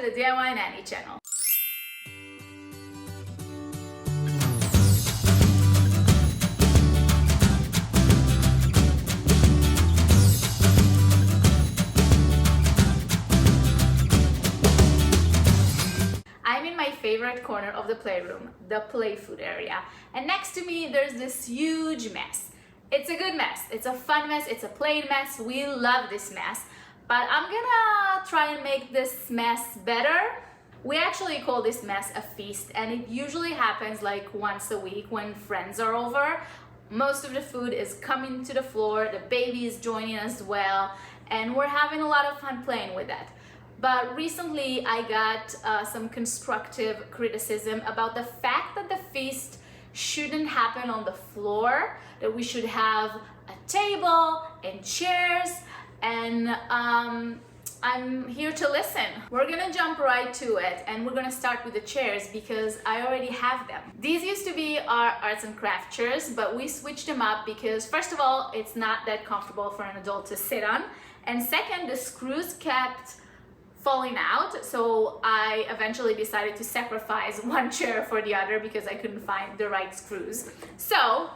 the DIY Nanny channel. I'm in my favorite corner of the playroom, the play food area, and next to me there's this huge mess. It's a good mess, it's a fun mess, it's a plain mess, we love this mess, but I'm gonna try and make this mess better. We actually call this mess a feast, and it usually happens like once a week when friends are over. Most of the food is coming to the floor, the baby is joining as well, and we're having a lot of fun playing with that. But recently I got some constructive criticism about the fact that the feast shouldn't happen on the floor, that we should have a table and chairs, and I'm here to listen. We're gonna jump right to it, and we're gonna start with the chairs because I already have them. These used to be our arts and craft chairs, but we switched them up because first of all, it's not that comfortable for an adult to sit on, and second, the screws kept falling out, so I eventually decided to sacrifice one chair for the other because I couldn't find the right screws. So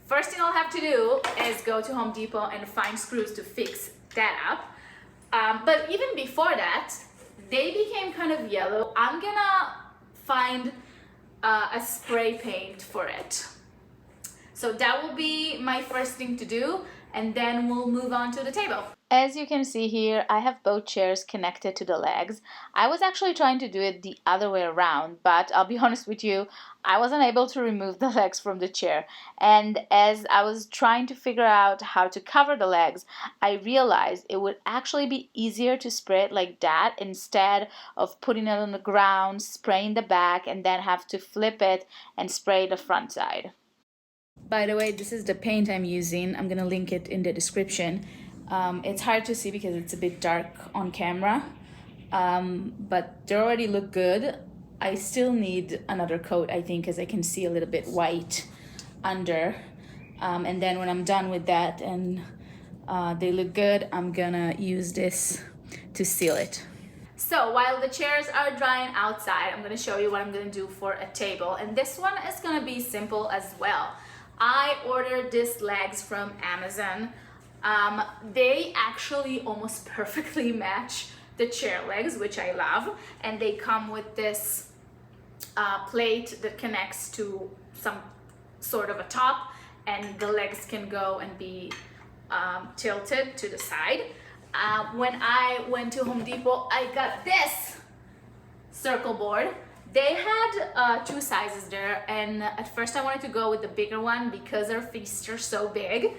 first thing I'll have to do is go to Home Depot and find screws to fix that up. But even before that, they became kind of yellow. I'm gonna find a spray paint for it. So that will be my first thing to do, and then we'll move on to the table. As you can see here, I have both chairs connected to the legs. I was actually trying to do it the other way around, but I'll be honest with you, I wasn't able to remove the legs from the chair. And as I was trying to figure out how to cover the legs, I realized it would actually be easier to spray it like that instead of putting it on the ground, spraying the back, and then have to flip it and spray the front side. By the way, this is the paint I'm using. I'm gonna link it in the description. It's hard to see because it's a bit dark on camera, but they already look good. I still need another coat, I think, because I can see a little bit white under. And then when I'm done with that and they look good, I'm gonna use this to seal it. So while the chairs are drying outside, I'm gonna show you what I'm gonna do for a table. And this one is gonna be simple as well. I ordered these legs from Amazon. They actually almost perfectly match the chair legs, which I love, and they come with this plate that connects to some sort of a top, and the legs can go and be tilted to the side. When I went to Home Depot, I got this circle board. They had two sizes there, and at first I wanted to go with the bigger one because our feasts are so big.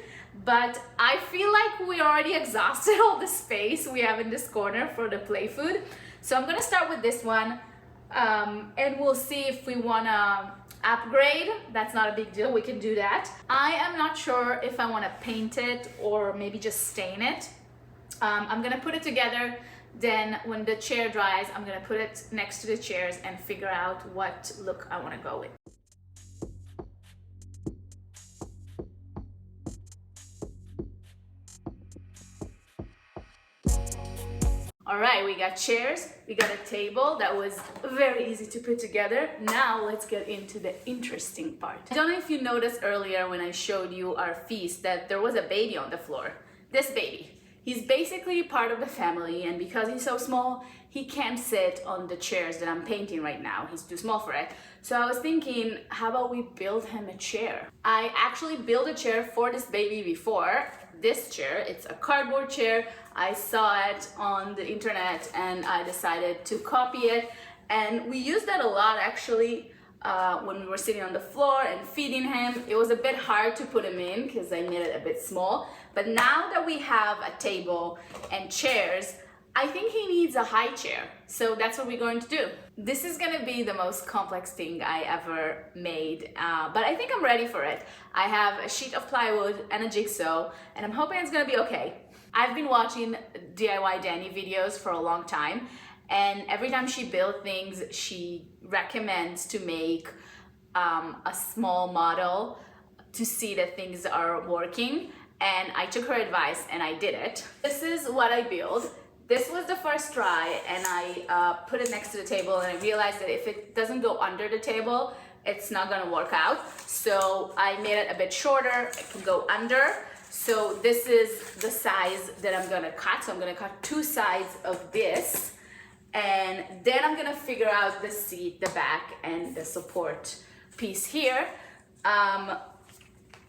But I feel like we already exhausted all the space we have in this corner for the play food. So I'm gonna start with this one, and we'll see if we wanna upgrade. That's not a big deal, we can do that. I am not sure if I wanna paint it or maybe just stain it. I'm gonna put it together, then when the chair dries, I'm gonna put it next to the chairs and figure out what look I wanna go with. All right, we got chairs, we got a table that was very easy to put together. Now let's get into the interesting part. I don't know if you noticed earlier when I showed you our feast that there was a baby on the floor. This baby. He's basically part of the family, and because he's so small, he can't sit on the chairs that I'm painting right now. He's too small for it. So I was thinking, how about we build him a chair? I actually built a chair for this baby before. This chair, it's a cardboard chair. I saw it on the internet and I decided to copy it, and we used that a lot actually when we were sitting on the floor and feeding him. It was a bit hard to put him in because I made it a bit small, but now that we have a table and chairs, I think he needs a high chair, so that's what we're going to do. This is gonna be the most complex thing I ever made, but I think I'm ready for it. I have a sheet of plywood and a jigsaw, and I'm hoping it's gonna be okay. I've been watching DIYnanny videos for a long time, and every time she builds things, she recommends to make a small model to see that things are working, and I took her advice and I did it. This is what I built. This was the first try, and I put it next to the table, and I realized that if it doesn't go under the table, it's not gonna work out. So I made it a bit shorter, it can go under. So this is the size that I'm gonna cut. So I'm gonna cut 2 sides of this, and then I'm gonna figure out the seat, the back, and the support piece here.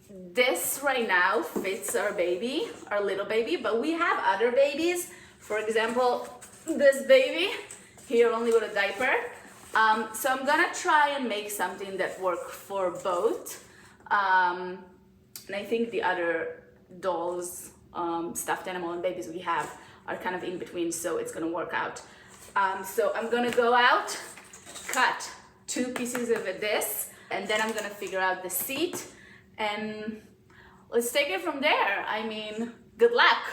This right now fits our baby, our little baby, but we have other babies. For example, this baby here only with a diaper. So I'm gonna try and make something that works for both. And I think the other dolls, stuffed animal and babies we have are kind of in between, so it's gonna work out. So I'm gonna go out, cut 2 pieces of this, and then I'm gonna figure out the seat, and let's take it from there. I mean, good luck.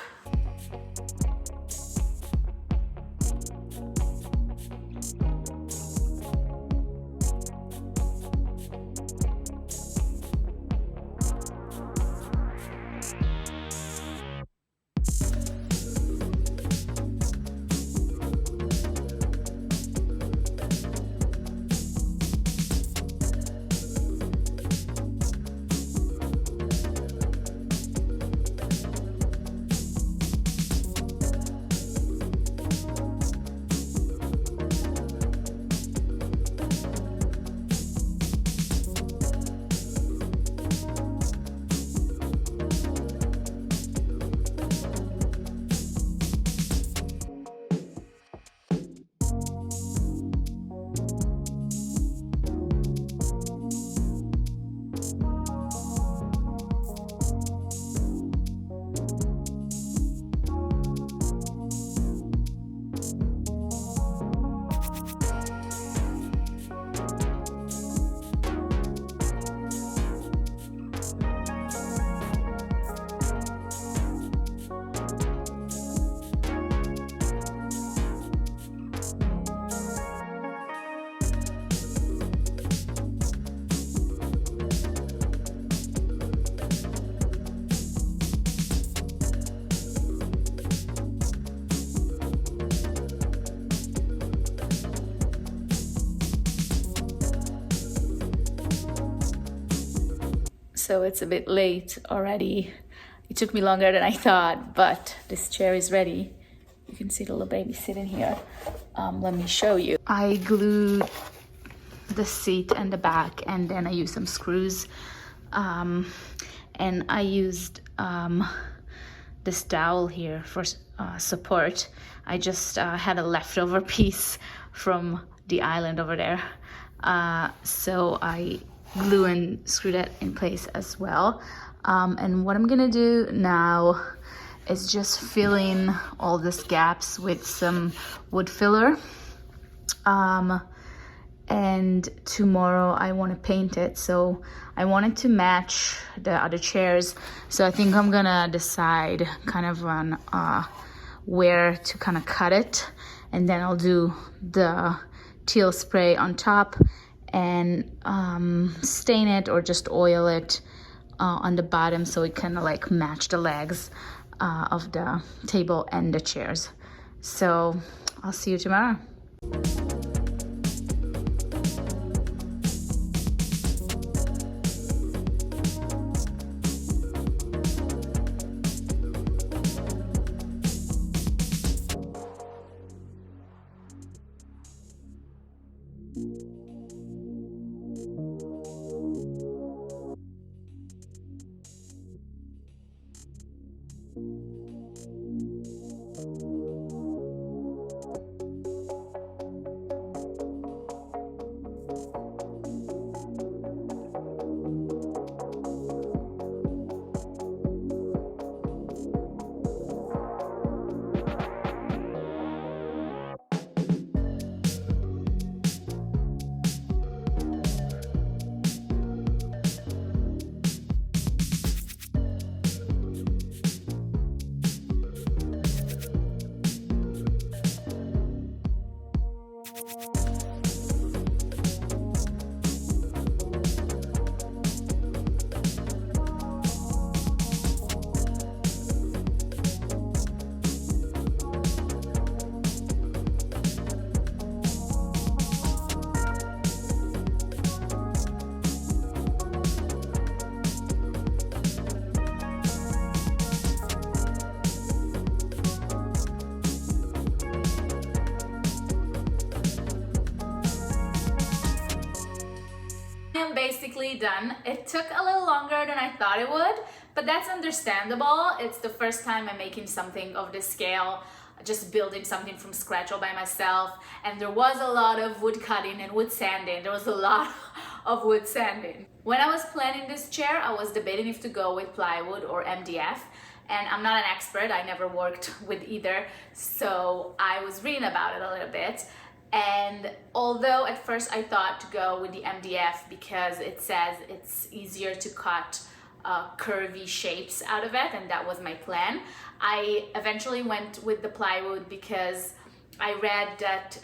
So it's a bit late already. It took me longer than I thought, but this chair is ready. You can see the little baby sitting here. Let me show you. I glued the seat and the back, and then I used some screws. And I used this dowel here for support. I just had a leftover piece from the island over there. So I glue and screw that in place as well. And what I'm gonna do now is just fill in all these gaps with some wood filler. And tomorrow I want to paint it, so I wanted to match the other chairs. So I think I'm gonna decide kind of on where to kind of cut it, and then I'll do the teal spray on top and stain it or just oil it on the bottom so it kind of like match the legs of the table and the chairs. So I'll see you tomorrow. basically done. It took a little longer than I thought it would, but that's understandable. It's the first time I'm making something of this scale, just building something from scratch all by myself. And there was a lot of wood cutting and wood sanding. There was a lot of wood sanding. When I was planning this chair, I was debating if to go with plywood or MDF. And I'm not an expert, I never worked with either, so I was reading about it a little bit. And although at first I thought to go with the MDF because it says it's easier to cut curvy shapes out of it, and that was my plan, I eventually went with the plywood because I read that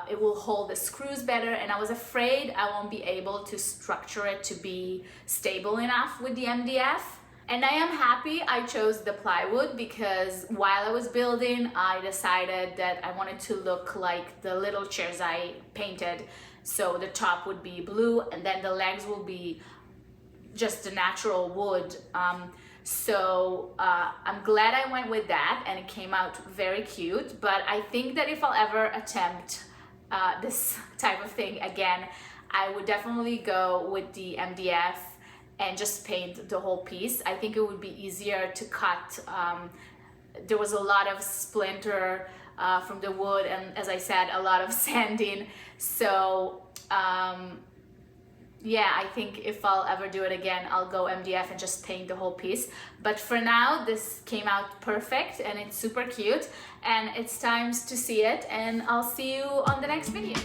it will hold the screws better, and I was afraid I won't be able to structure it to be stable enough with the MDF. And I am happy I chose the plywood because while I was building, I decided that I wanted to look like the little chairs I painted. So the top would be blue and then the legs will be just the natural wood. So I'm glad I went with that and it came out very cute. But I think that if I'll ever attempt this type of thing again, I would definitely go with the MDF and just paint the whole piece. I think it would be easier to cut. There was a lot of splinter from the wood, and as I said, a lot of sanding. So yeah, I think if I'll ever do it again, I'll go MDF and just paint the whole piece. But for now, this came out perfect and it's super cute, and it's time to see it, and I'll see you on the next video.